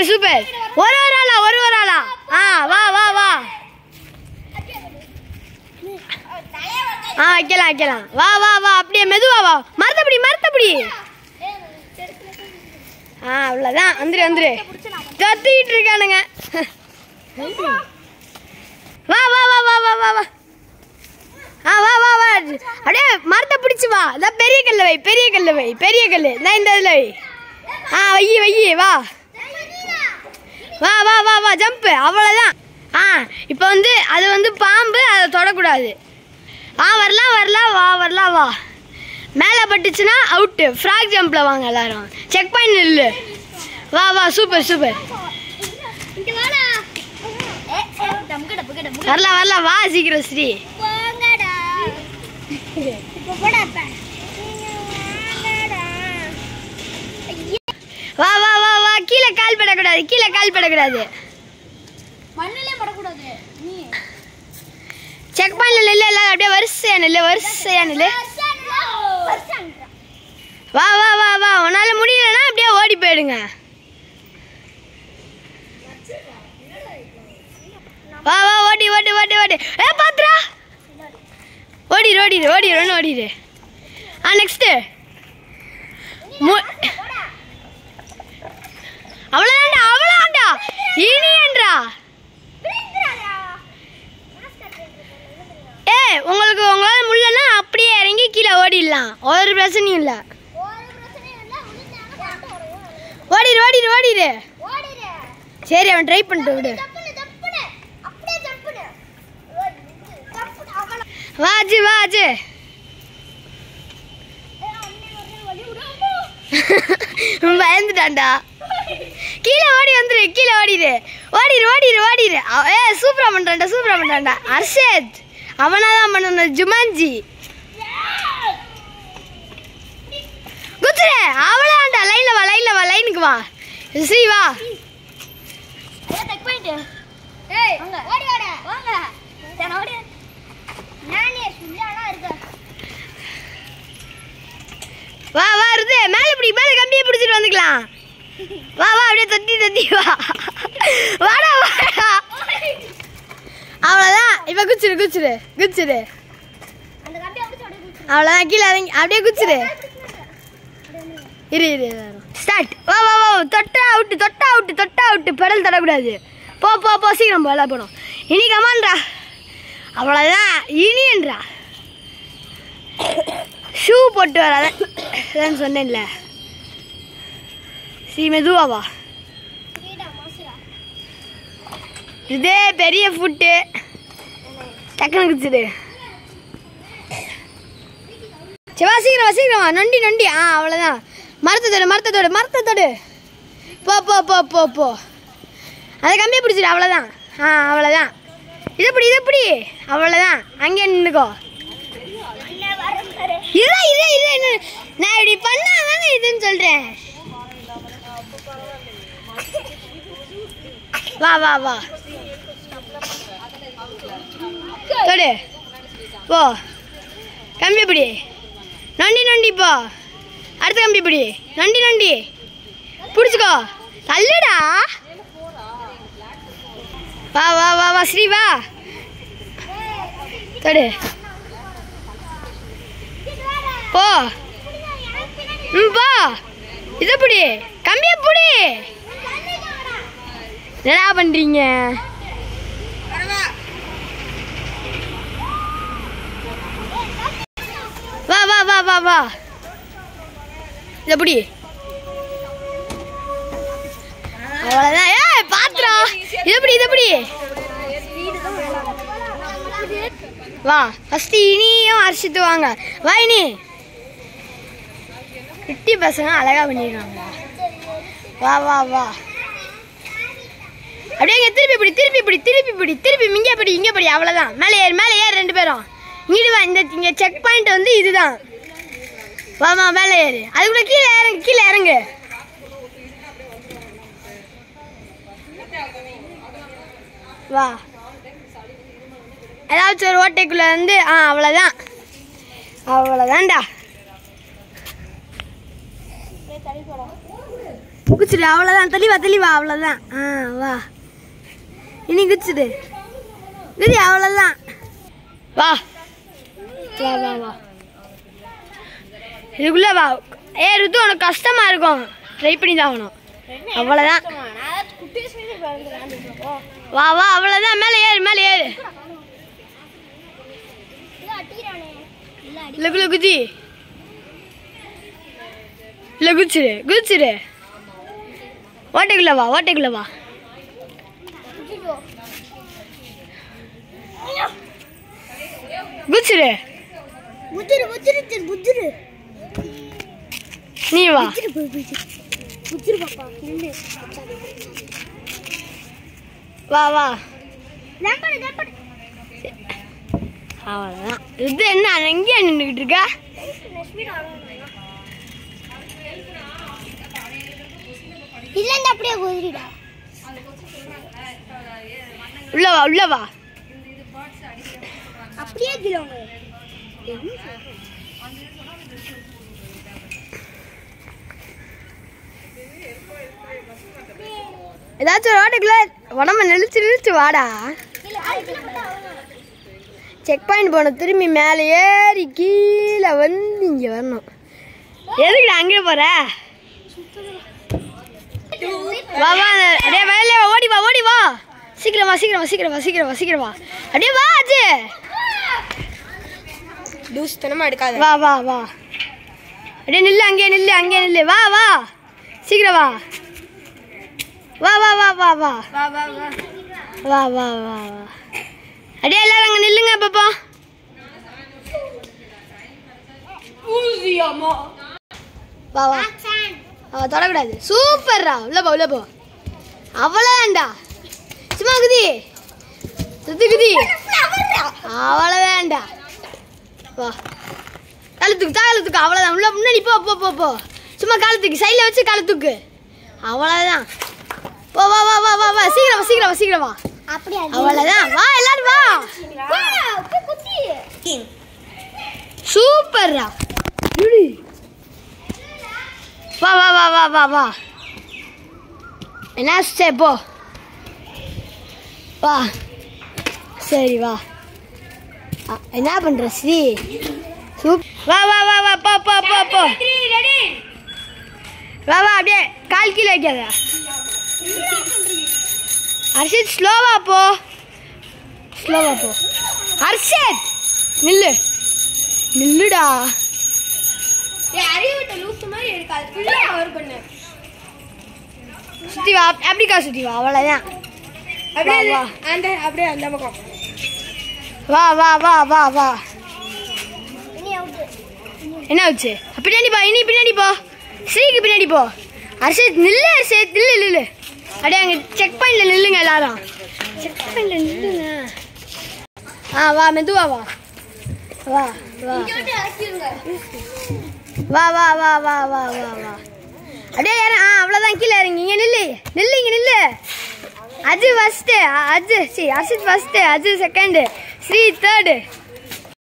Super. ஒரு ஆளா. வா வா வா. வைக்கலாம். வா வா வா. அப்படியே மெதுவா வா. மரத்தப்படி. அவ்வளோதான். வந்துரு. கத்திக்கிட்டு இருக்கானுங்க. வா வா வா வா வா வா வா. வா வா வா. அப்படியே மரத்தை பிடிச்சி வா. அதான் பெரிய கல். நான் இந்த இதில் வை. வை வா. வா வா வா வா. ஜம்ப்பு. அவ்வளோதான். இப்போ வந்து அது வந்து பாம்பு, அதை தொடக்கூடாது. வரலாம் வா. மேலே பட்டுச்சுன்னா அவுட்டு. ஃப்ராக் ஜம்பில் வாங்க எல்லாரும். செக் பாயிண்ட் நில்லு. வா வா. சூப்பர். வரலாம் வா சீக்கிரம் ஸ்ரீ. வா வா வா வா. கீழே கால் படக்கூடாது. செக் பாயிண்ட்ல நில்லு. எல்லாரும் அப்படியே வரிசையா நில்லு. வா வா வா வா. உன்னால முடியலன்னா அப்படியே ஓடி போயிடுங்க. வா வா. ஓடி. பாத்துறா. ஓடிடு. நெக்ஸ்ட். அவ்வளோதான்டா. இனியன்றா. உங்களால முடியலன்னா அப்படியே இறங்கி கீழே ஓடிடலாம். ஒரு பிரச்சனையும் இல்லை. ஓடிடு. சரி, அவன் ட்ரை பண்ணிட்டு விடு. வாஜு. பயந்துட்டான்டா. கீழே ஓடிடு. சூப்பரா பண்றான்டா. அர்ஷத் அவனாதான் பண்ணணும். ஜுமான்ஜி குத்துரு. அவளாண்டா. லைனுக்கு வா. ஸ்ரீ வா. வா வருது. மேலே கம்பியை பிடிச்சிட்டு வந்துக்கலாம். வா அப்படியே தட்டி வா. வாடா. அவ்வளோதான். இப்போ குச்சிரு. அவ்வளோதான். கீழே இறங்கி அப்படியே குச்சிரு. இரு ஸ்டார்ட். வா வா வா. தொட்டா அவுட்டு. பெடல் தடக்கூடாது. போ சீக்கிரம் எல்லாம் போனோம். இனி கமான்டா. அவ்வளோதான். இனியன்றா. ஷூ போட்டு வராதான் சொன்னேன்ல. மெதுவா வா. இதே பெரிய ஃபுட்டு. டக்குனு குச்சிடு. வா சீக்கிரம் வா. நொண்டி. அவ்வளோதான். மரத்தை தொடு. போ. அதை கம்மியாக பிடிச்சிடு. அவ்வளோதான். அவ்வளோதான். இதை பிடி. அவ்வளோதான். அங்கே நின்றுக்கோ. இரு. நான் இப்படி பண்ணாதானே இதுன்னு சொல்கிறேன். வா. தொடு. போ. கம்பி பிடி. நொண்டி போ. அடுத்த கம்பி பிடி. நொண்டி பிடிச்சிக்கோ. தள்ளுடா. வா ஸ்ரீ வா. தொடு. போ. போ. இதை பிடி. கம்பியை பிடி. என்னடா பண்றீங்க? வா. இதை பிடி. அவ்வளோதான். பாத்துறா. இதை பிடி. வா. ஃபர்ஸ்ட் இனியும் அரிசித்து வாங்க. வா இனி. குட்டி பசங்க அழகா பண்ணிடுவாங்க. வா. அப்படியே திருப்பி பிடி. இங்கே படி. அவ்வளோதான். மேலே ஏறு 2 பேரும். இங்கிட்டு வா. இங்கே செக் பாயிண்ட் வந்து இதுதான். வாமா மேலே ஏறு. அதுக்குள்ள கீழே இறங்கு. வா. ஏதாச்சும் ஒரு ஓட்டைக்குள்ள வந்து அவ்வளோதான்டா. குச்சிடு அவ்வளோதான். தெளிவா அவ்வளோதான். வா இனி குச்சிடு குதி அவ்வளோதான். வா வா வா வா இதுக்குள்ளே வா. ருத்து உனக்கு கஷ்டமாக இருக்கும், ட்ரை பண்ணி தான் ஆகணும். அவ்வளோதான். வா வா அவ்வளோதான். மேலே ஏறு. இல்லை குதி இல்லை குச்சிடு. ஓட்டைக்குள்ள வா. குச்சிடு நீ வா. வா அவ்வளோதான். இது என்ன எங்கேயா நின்றுக்கிட்டு இருக்கா? இல்லைன்னா அப்படியே குதிரிடா. உள்ள வா. அப்படியே கிலோங்க ஏதாச்சும் ஒரு வாட்டுக்குள்ள உடம்ப நெளிச்சு வாடா. செக் பாயிண்ட் போகணும். திரும்பி மேலே ஏறி கீழே வந்து இங்கே வரணும். எதுக்குடா அங்கே போற? வா அப்படியே வயல்ல ஓடி வா. சீக்கிரம் வா. அப்படியே வா அஜு. லூஸ் தனமா எடுக்காத. வா அப்படியே நில்லு. அங்கே நில்லு. வா சீக்கிரம் வா. அப்படியே எல்லாரும் அங்கே நில்லுங்க பாப்பா. வா தொடக்கூடாது. சூப்பர்ரா. உள்ள போ. அவ்வளோதான்டா. சும்மா குதி அவ்வளோதான்டா. வா காலத்துக்கு அவ்வளோதான். உள்ள முன்னாடி போ. சும்மா காலத்துக்கு சைடில் வச்சு காலத்துக்கு அவ்வளோதான். வா சீக்கிரம் வா. அவ்வளோதான். வா எல்லாரும் வா. சூப்பர்ரா. வா என்ன போ. வா சரி வா. என்ன பண்ற ஸ்ரீ? வா போ. வா அப்படியே கால் கீழே வைக்காத. ஹர்ஷித் ஸ்லோவா போ. ஹர்ஷித் நில்லுடா. சுத்தி வா. அப்படிக்கா சுத்தி வா. அவ்வளோதான். அப்படியே அந்த பக்கம் வா. என்ன ஆச்சு? பின்னாடி போ. ஸ்ரீக்கு பின்னாடி போ. ஹர்ஷித் நில்லு. அப்படியே அங்கே செக் பாயிண்ட்ல நில்லுங்க எல்லாரும். செக் பாயிண்ட்ல நில்லுங்க. வா மெதுவா வா. அப்படியே ஏற. அவ்வளோதான். கீழே இறங்கி இங்கே நில்லு. Aju first. Harshit first. Aju second. Sri third.